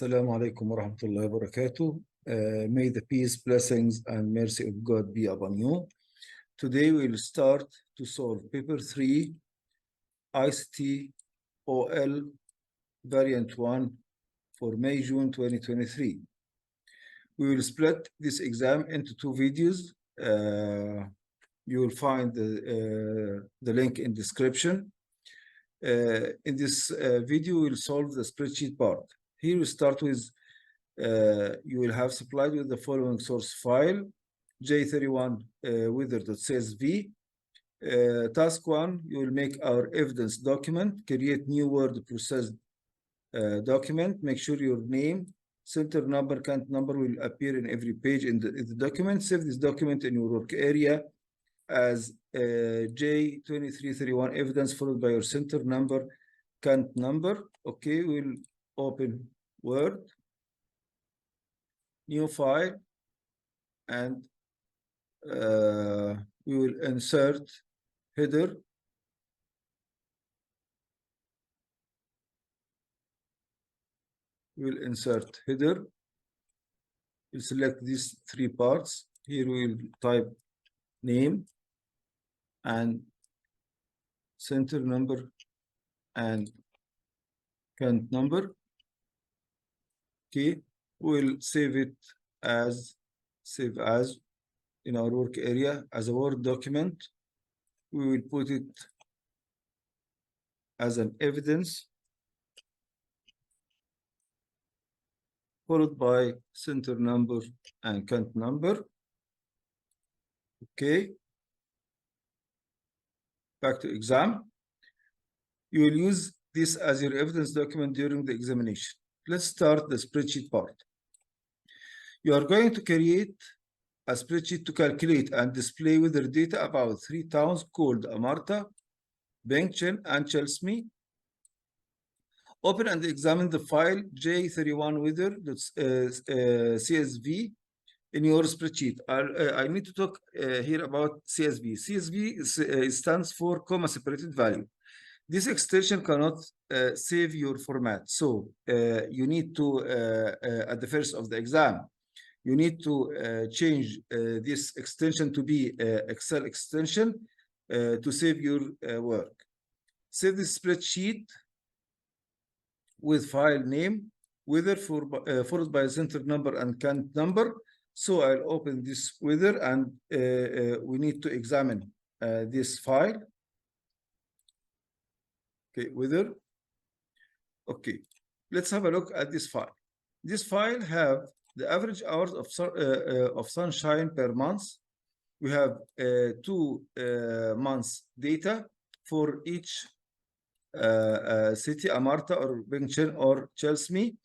Assalamu alaikum wa rahmatullahi wa barakatuh. May the peace, blessings, and mercy of God be upon you. Today we will start to solve paper 3, ICT OL variant 1 for May-June 2023. We will split this exam into two videos. You will find the link in description. In this video, we'll solve the spreadsheet part. Here we start with, you will have supplied with the following source file, J31 weather.csv. Task 1, you will make our evidence document, create new word processed document, make sure your name, center number, count number will appear in every page in the document. Save this document in your work area as J2331 evidence followed by your center number, count number. Okay, we'll open Word, new file, and we will insert header. We will insert header. We'll select these three parts. Here we will type name and center number and count number. Okay, we'll save it as in our work area as a Word document. We will put it as an evidence followed by center number and count number. Okay, back to exam. You will use this as your evidence document during the examination. Let's start the spreadsheet part. You are going to create a spreadsheet to calculate and display weather data about 3 towns called Amarta, Bengchen, and Chelsea. Open and examine the file J31 weather.csv in your spreadsheet. I need to talk here about CSV. CSV stands for comma separated value. This extension cannot save your format. So you need to, at the first of the exam, you need to change this extension to be Excel extension to save your work. Save this spreadsheet with file name, weather followed by center number and count number. So I'll open this weather and we need to examine this file. Okay, weather. Okay, let's have a look at this file. This file have the average hours of sunshine per month. We have 2 months data for each city, Amarta or Bengchen or Chelsea.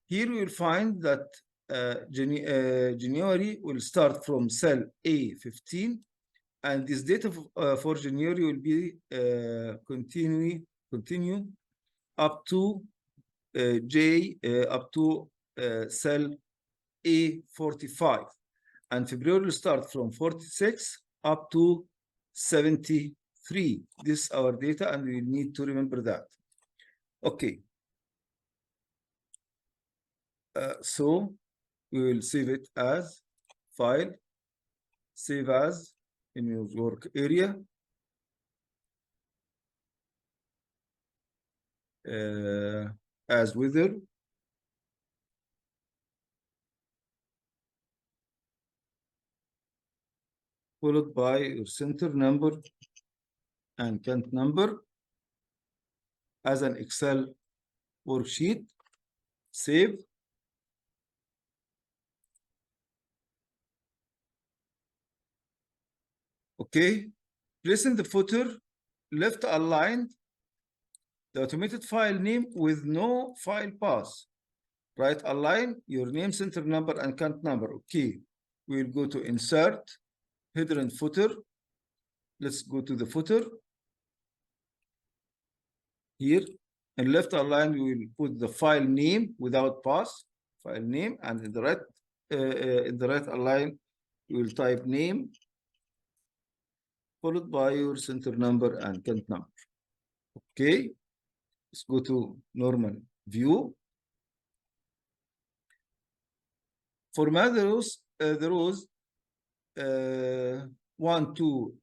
Here we will find that January will start from cell A15, and this data for January will be continue up to cell A45, and February will start from 46 up to 73. This is our data, and we need to remember that. Okay. So we will save it as file, save as in your work area. As weather. Followed by your center number and count number as an Excel worksheet. Save. Okay. Place in the footer, left aligned, the automated file name with no file path. Right align your name, center number, and count number. Okay. We'll go to insert, header and footer. Let's go to the footer. Here, and left align, we will put the file name without path, file name, and in the right align, we will type name, followed by your center number and count number. Okay, let's go to normal view. format the rows 1 to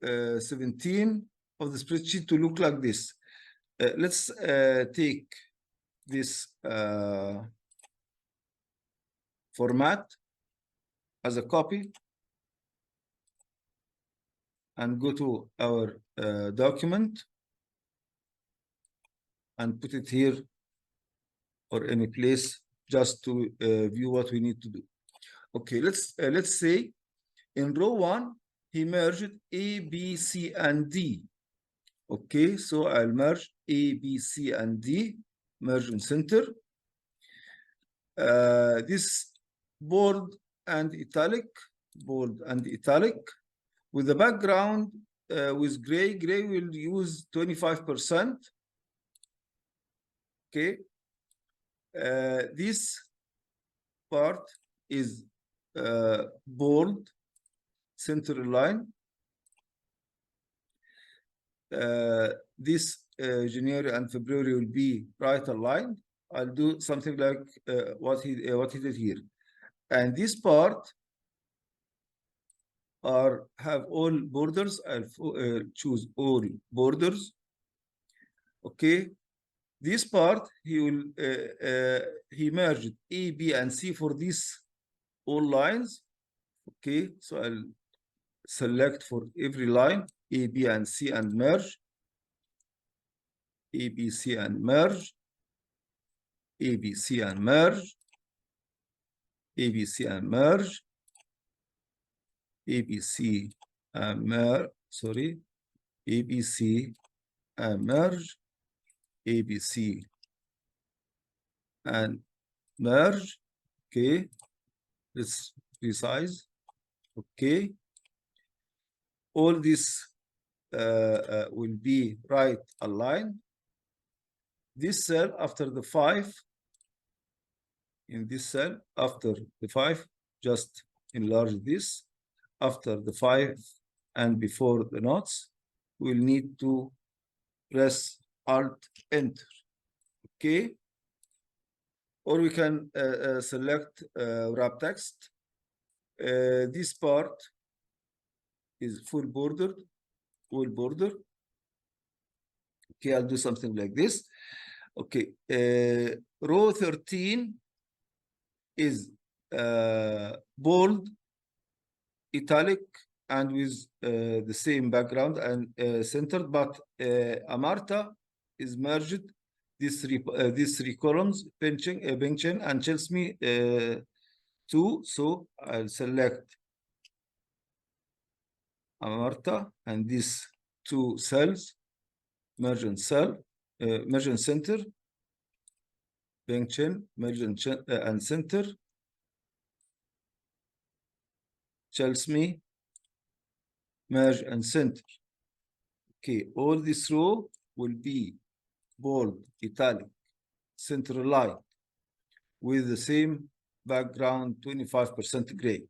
17 of the spreadsheet to look like this. Let's take this format as a copy and go to our document and put it here or any place just to view what we need to do. Okay, let's say in row 1 he merged A, B, C, and D. Okay, so I'll merge A, B, C, and D, merge in center. This bold and italic with the background with gray will use 25%. Okay, this part is bold, center line. This January and February will be right aligned. I'll do something like what he did here, and this part have all borders. I'll choose all borders. Okay, this part he merged A, B, and C for these all lines. Okay, so I'll select for every line A, B, and C and merge. A, B, C and merge. A, B, C and merge. A, B, C and merge. A, B, C and merge. Sorry. A, B, C and merge. A, B, C and merge. Okay. Let's resize. Okay. All this will be right aligned. This cell after the 5, in this cell after the 5, just enlarge this. After the 5 and before the notes, we'll need to press Alt Enter. Okay. Or we can select wrap text. This part is full bordered, full border. Okay, I'll do something like this. Okay, row 13 is bold, italic, and with the same background and centered, but Amarta is merged these three columns, Pengchen and Chelsea 2. So I'll select Amarta and these 2 cells, merge in cell, merge in center, Pengchen, merge in and center, Chelsea, merge and center. Okay, all this row will be bold, italic, center line with the same background, 25% gray.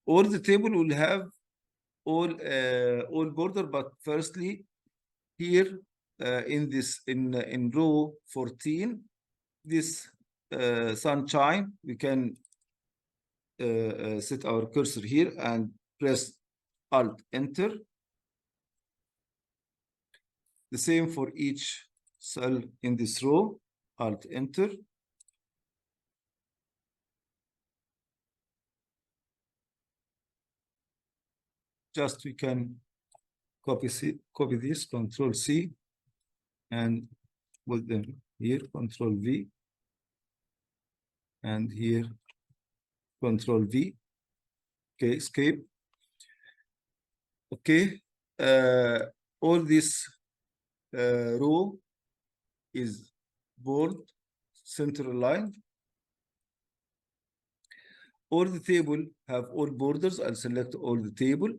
All the table will have all border, but firstly here in row 14, this sunshine, we can set our cursor here and press Alt Enter. The same for each cell in this row, Alt Enter. Just we can copy this, Control C, and put them here, Control V, and here, Control V. Okay, escape. Okay, all this row is bold, center aligned. All the table have all borders. I'll select all the table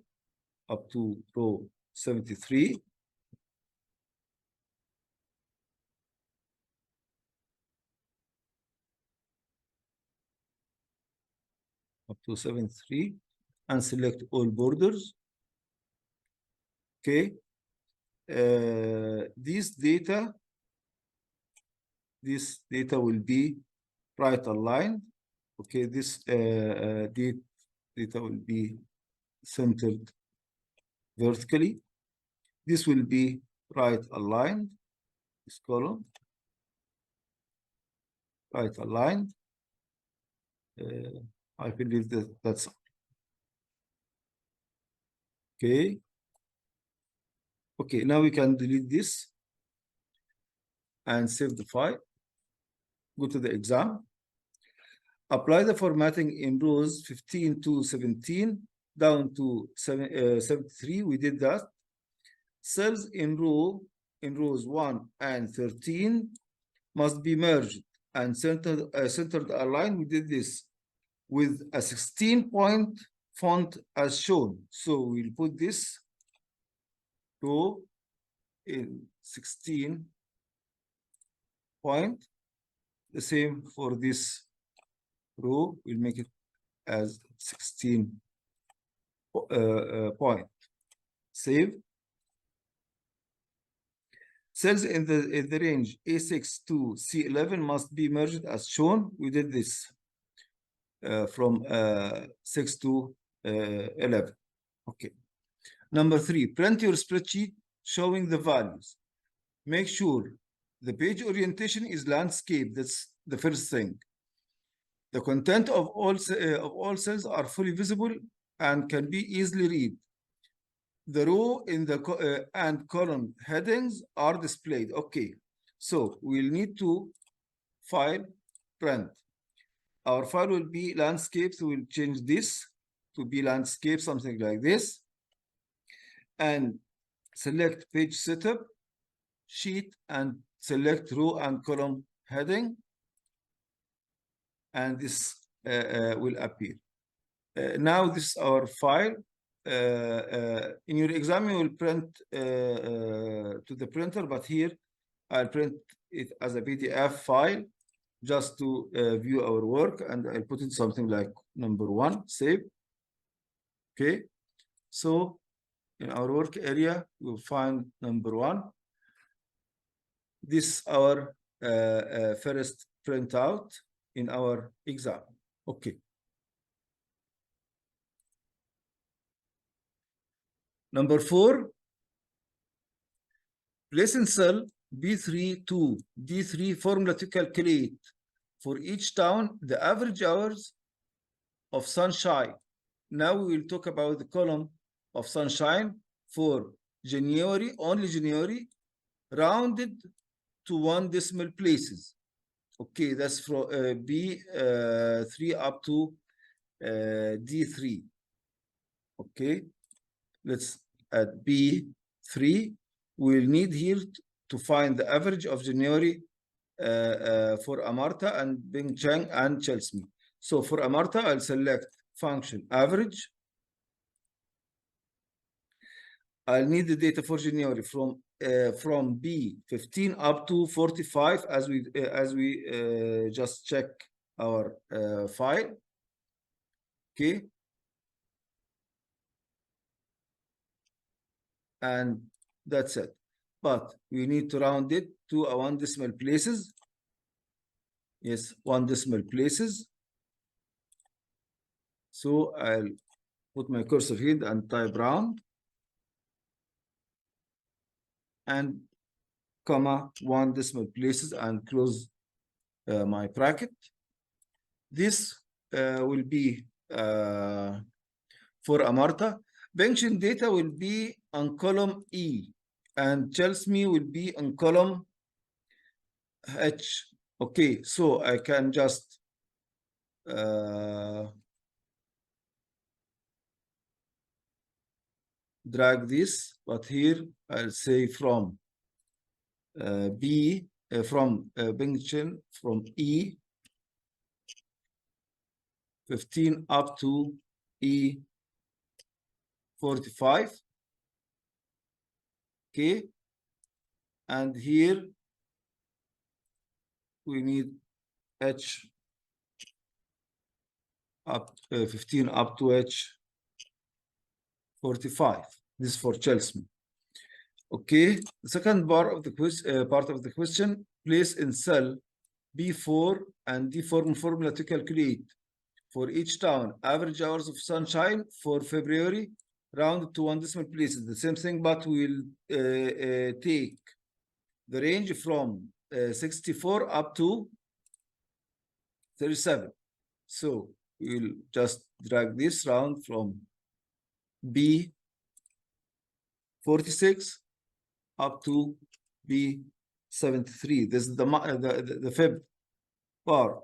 up to row 73. Up to 73 and select all borders. Okay. This data will be right aligned. Okay, this data will be centered vertically. This will be right aligned, this column, right aligned. I believe that's okay. Okay, now we can delete this and save the file. Go to the exam. Apply the formatting in rows 15 to 17 down to 73. We did that. Cells in rows 1 and 13 must be merged and centered aligned. We did this with a 16-point font as shown. So we'll put this row in 16 point. The same for this row. We'll make it as 16 point. Save. Cells in the range A6 to C11 must be merged as shown. We did this from 6 to 11. Okay. Number 3, print your spreadsheet showing the values. Make sure the page orientation is landscape. That's the first thing. The content of all cells are fully visible and can be easily read. The row in the and column headings are displayed. Okay, so we'll need to file print. Our file will be landscape, so we'll change this to be landscape, something like this. And select page setup, sheet, and select row and column heading. And this will appear. Now this is our file. In your exam, you will print to the printer, but here I'll print it as a PDF file just to view our work, and I'll put in something like number 1, save. Okay, so in our work area, we'll find number 1. This is our first printout in our exam. Okay. Number 4, place in cell B3 to D3 formula to calculate for each town the average hours of sunshine. Now we will talk about the column of sunshine for January, only January, rounded to 1 decimal places. Okay, that's from B3 up to D3. Okay, let's add B3. We'll need here to find the average of January for Amarta and Bingcheng and Chelsea. So for Amarta, I'll select function average. I'll need the data for January from B15 up to 45 as we just check our file. Okay. And that's it. But we need to round it to a 1 decimal places. Yes, 1 decimal places. So I'll put my cursor here and type round. And comma 1 decimal places and close my bracket. This will be for Amarta. Bingcheng data will be on column E and Chelsea will be on column H. Okay, so I can just drag this, but here I'll say from from Bingcheng from E 15 up to E 45. Okay, and here we need H up 15 up to H 45. This is for Chelsea. Okay, the second part of the question, place in cell B4 and D4 formula to calculate for each town, average hours of sunshine for February, rounded to 1 decimal place. The same thing, but we'll take the range from 64 up to 37. So we'll just drag this round from B 46 up to B 73. This is the fifth part.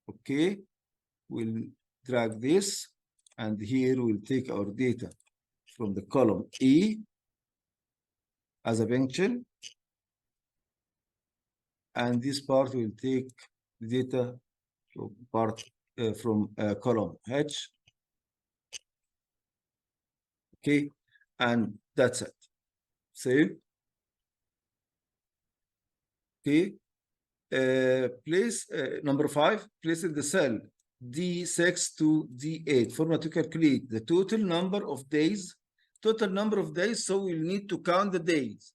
Okay, we'll drag this, and here we'll take our data from the column E as a function, and this part will take the data from column H. Okay, and that's it. Save. Okay, place number 5, place in the cell D6 to D8 format to calculate the total number of days. So we'll need to count the days.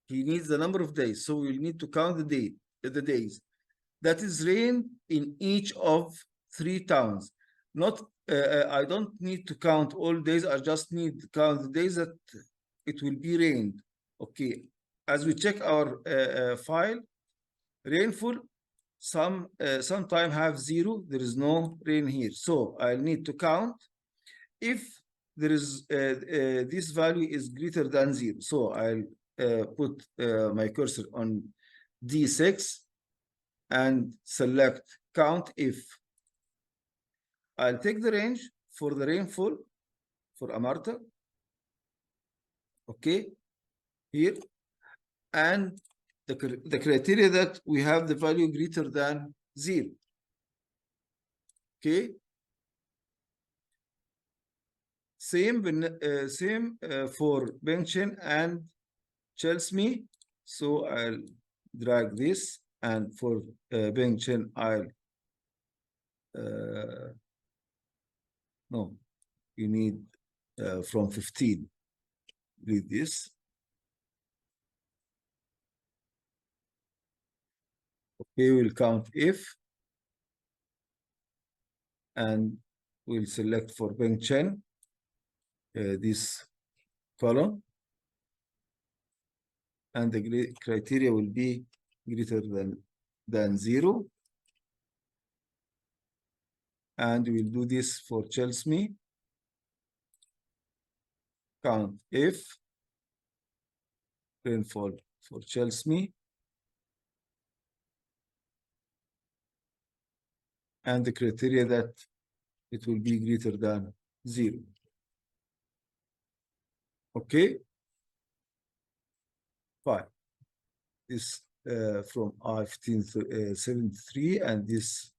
He needs the number of days, so we'll need to count the days. That is rain in each of 3 towns. Not, I don't need to count all days. I just need to count the days that it will be rained. Okay, as we check our file, rainfall sometime have 0. There is no rain here, so I'll need to count if there is this value is greater than 0. So I'll put my cursor on D6 and select count if. I'll take the range for the rainfall for Amarta. Okay, here, and the criteria that we have the value greater than 0. Okay, same for Bengchen and Chelsea. So I'll drag this, and for Bengchen I'll no, you need from 15. Read this. Okay, we'll count if, and we'll select for Bengchen this column, and the criteria will be greater than 0. And we'll do this for Chelsea. Count if rainfall for Chelsea, and the criteria that it will be greater than 0. Okay, fine. This from I-1573, and this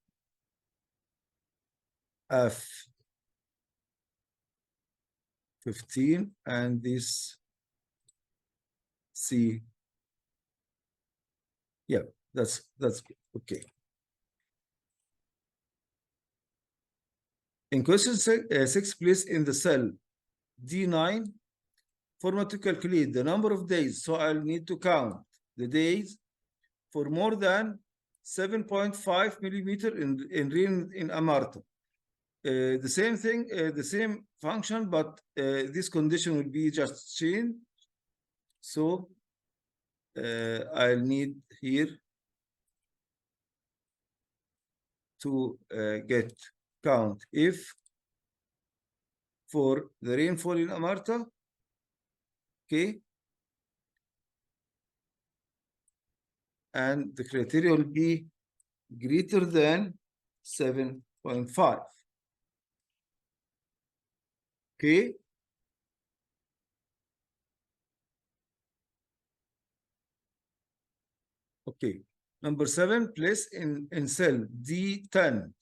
F15, and this C. Yeah, that's okay. In question 6, place in the cell D9 format to calculate the number of days. So I'll need to count the days for more than 7.5 millimeter in rain in Amarta. The same thing, the same function, but this condition will be just changed. So I'll need here to get count if for the rainfall in Amarta. Okay, and the criteria will be greater than 7.5. Okay, okay. Number 7, place in cell D10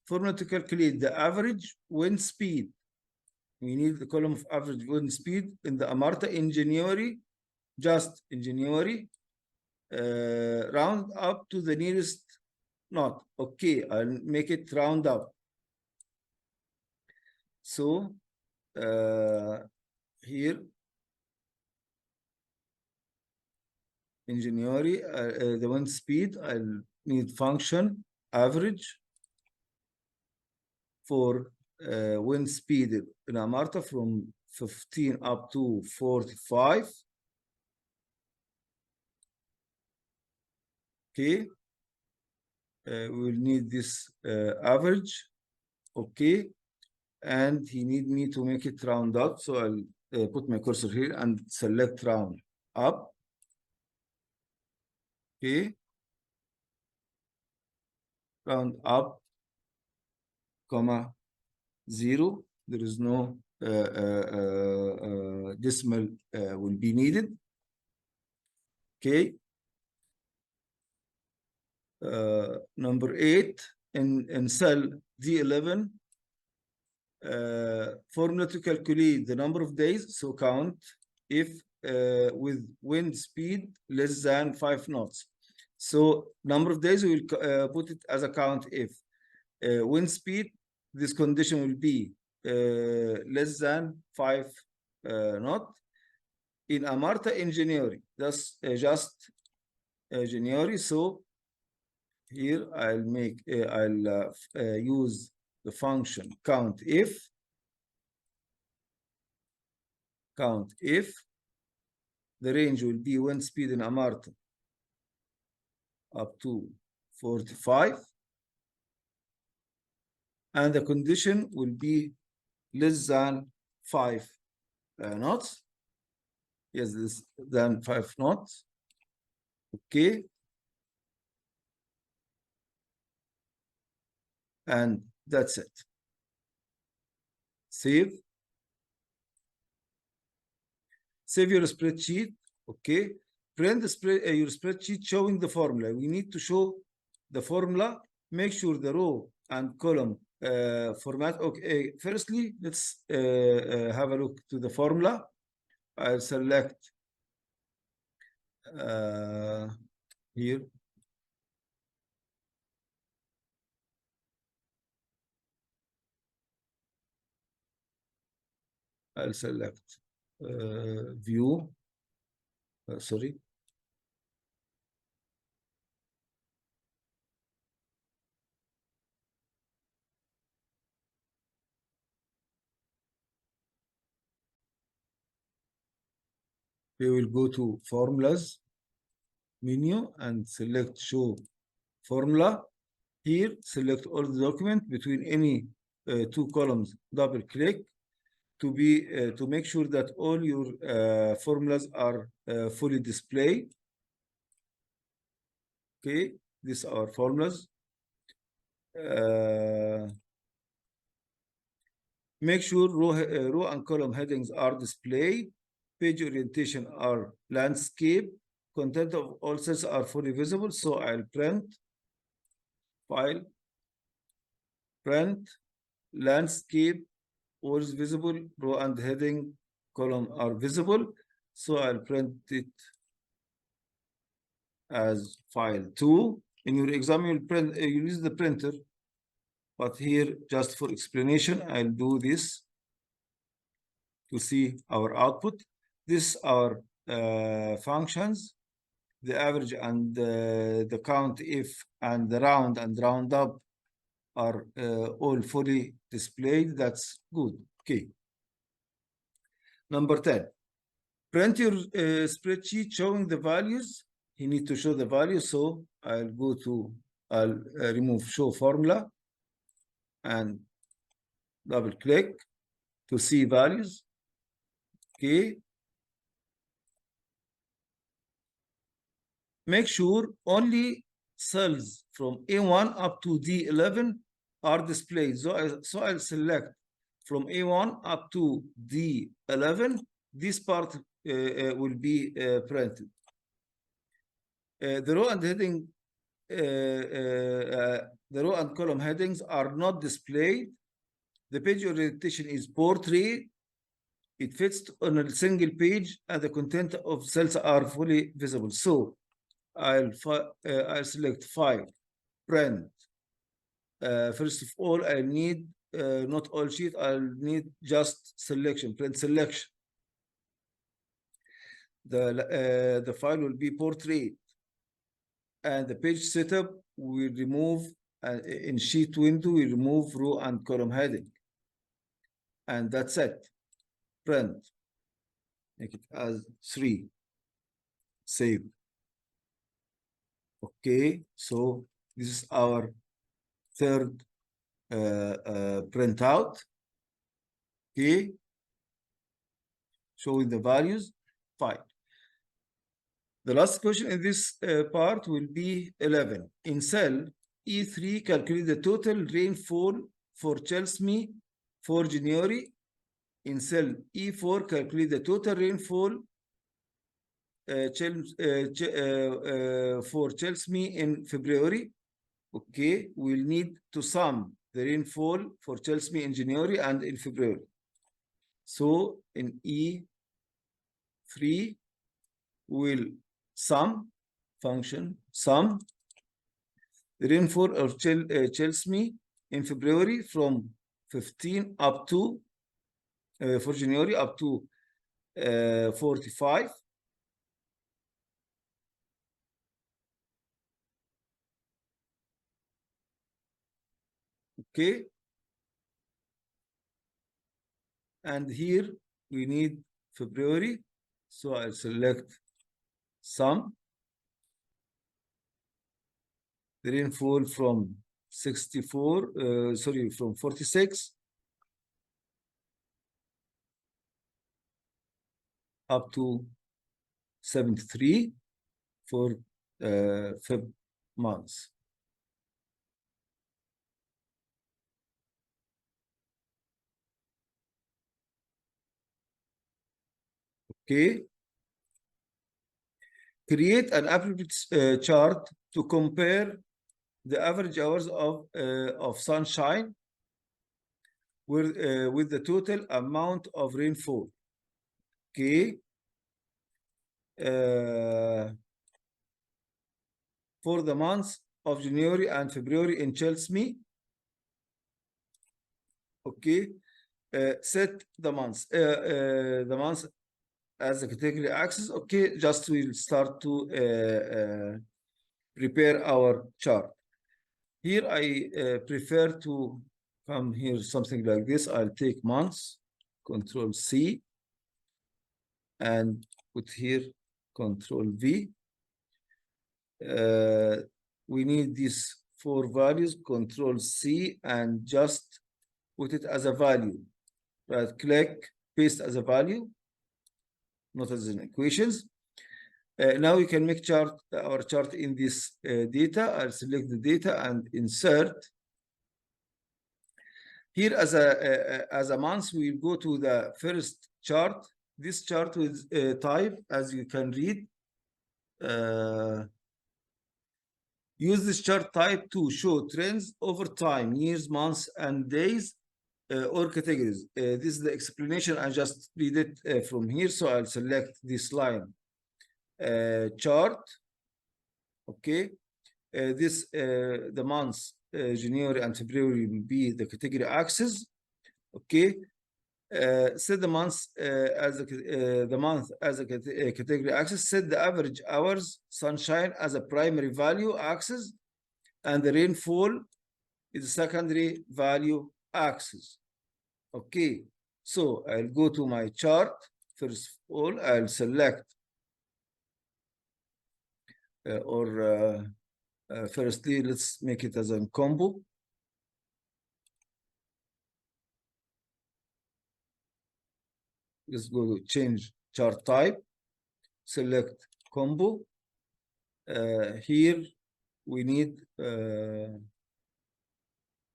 formula to calculate the average wind speed. We need the column of average wind speed in the Amarta in January, just in January, round up to the nearest knot. Okay, I'll make it round up. So here in January, the wind speed, I'll need function average for wind speed in Amarta from 15 up to 45. Okay. We will need this average. Okay. And he need me to make it round up. So I'll put my cursor here and select round up. Okay. Round up, comma, 0. There is no decimal will be needed. Okay. Number 8 in cell D11, formula to calculate the number of days. So count if with wind speed less than 5 knots. So number of days, we will put it as a count if wind speed, this condition will be less than 5 knot. In Amarta in January, that's just January. So here I'll make, I'll use the function count if the range will be wind speed in Amarta up to 45, and the condition will be less than 5 knots. Yes, less than 5 knots. Okay. And that's it. Save your spreadsheet. Okay. Print the your spreadsheet showing the formula. We need to show the formula. Make sure the row and column format. Okay. Firstly, let's have a look to the formula. I'll select here. I'll select view. Sorry. We will go to formulas menu and select show formula. Here, select all the document between any two columns, double click to make sure that all your formulas are fully displayed. Okay, these are formulas. Make sure row and column headings are displayed. Page orientation are landscape. Content of all cells are fully visible. So I'll print file, print landscape, all is visible, row and heading column are visible. So I'll print it as file 2. In your exam, you'll print, you use the printer, but here, just for explanation, I'll do this to see our output. These are functions, the average and the count if and the round and round up are all fully displayed. That's good. Okay. Number 10, print your spreadsheet showing the values. You need to show the values. So I'll go to, I'll remove show formula and double click to see values. Okay. Make sure only cells from A1 up to D11 are displayed. So I'll select from A1 up to D11. This part will be printed. The row and heading, the row and column headings are not displayed. The page orientation is portrait. It fits on a single page, and the content of cells are fully visible. So I'll select file, print. First of all, I need not all sheet. I'll need just selection, print selection. The file will be portrait, and the page setup will remove in sheet window, we remove row and column heading. And that's it. Print. Make it as 3. Save. Okay, so this is our third printout. Okay, showing the values. Fine. The last question in this part will be 11. In cell E3, calculate the total rainfall for Chelsea for January. In cell E4, calculate the total rainfall for Chelsea in February. Okay, we'll need to sum the rainfall for Chelsea in January and in February. So in E3, we'll sum function sum the rainfall of Chelsea in February from 15 up to for January up to 45. Okay, and here we need February, so I'll select sum the rainfall from 64 sorry, from 46 up to 73 for Feb months. Okay, create an appropriate chart to compare the average hours of sunshine with the total amount of rainfall. Okay, for the months of January and February in Chelsea. Okay, set the months as a category axis. Okay, just we'll start to prepare our chart. Here I prefer to come here something like this. I'll take months, Control C, and put here Control V. We need these 4 values, Control C, and just put it as a value. Right click, paste as a value, not as an equations. Now we can make our chart in this data. I'll select the data and insert. Here as a month, we'll go to the first chart. This chart with type, as you can read. Use this chart type to show trends over time, years, months, and days, or categories. This is the explanation. I just read it from here, so I'll select this line. Chart. Okay, this the months January and February will be the category axis. Okay, set the months as the month as a category axis. Set the average hours sunshine as a primary value axis, and the rainfall is a secondary value axis. Okay, so I'll go to my chart. First of all, I'll select firstly, let's make it as a combo. Let's go to change chart type, select combo. Here we need,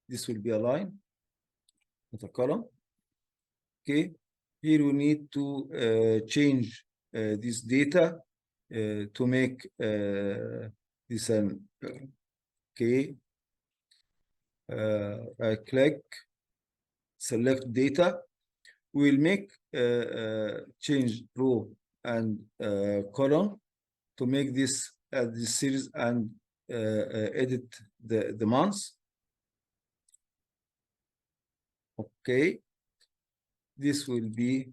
this will be a line, not a column. Okay, here we need to change this data to make this an okay. Right click, select data. We'll make change row and column to make this series and edit the months. Okay, this will be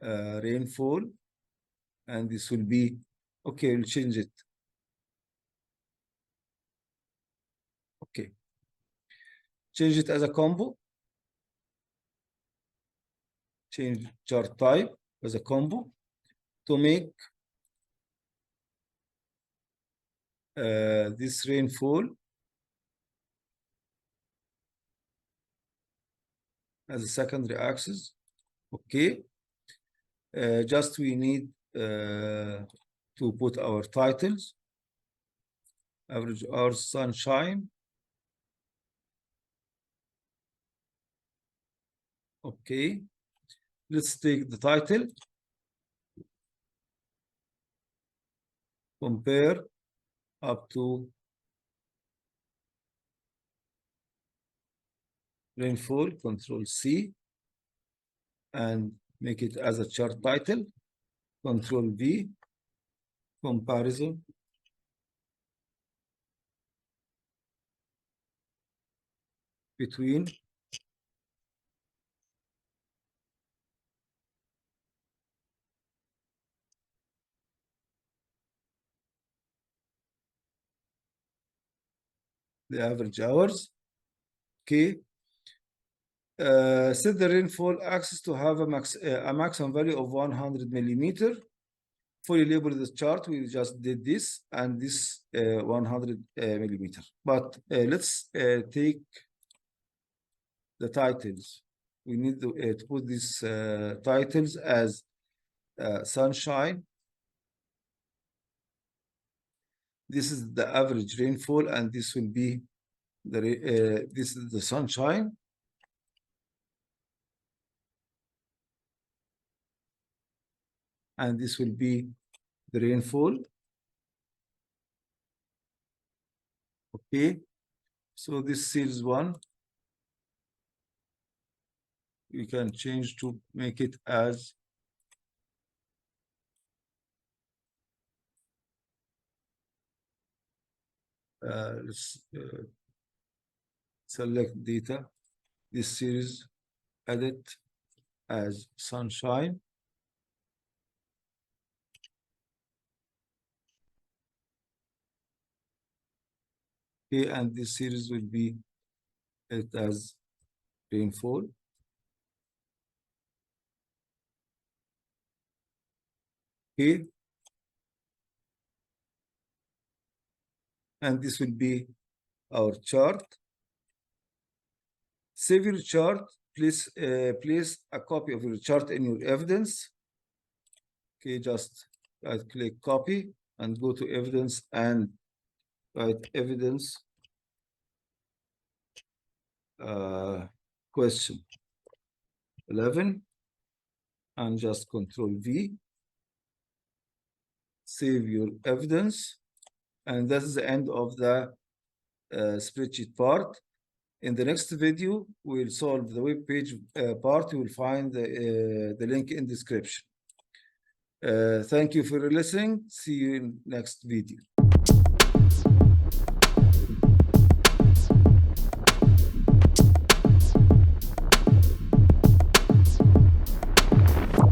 rainfall, and this will be okay. We'll change it. Okay, change it as a combo. Change chart type as a combo to make this rainfall as a secondary axis. Okay. Just we need to put our titles. Average hours sunshine. Okay. Let's take the title. Compare up to rainfall, Control C, and make it as a chart title, Control V, comparison. Between the average hours. Okay. Set the rainfall axis to have a maximum value of 100 millimeter. Fully label the chart. We just did this and this 100 millimeter. But let's take the titles. We need to put these titles as sunshine. This is the average rainfall, and this will be the this is the sunshine. And this will be the rainfall. Okay, so this series 1, we can change to make it as let's select data. This series, edit as sunshine. Okay, and this series will be it as rainfall. Okay, and this will be our chart. Save your chart. Please place a copy of your chart in your evidence. Okay, just right-click copy and go to evidence and write evidence question 11 and just Control V. Save your evidence, and that is the end of the spreadsheet part. In the next video, we'll solve the web page part. You will find the link in description. Thank you for listening. See you in next video.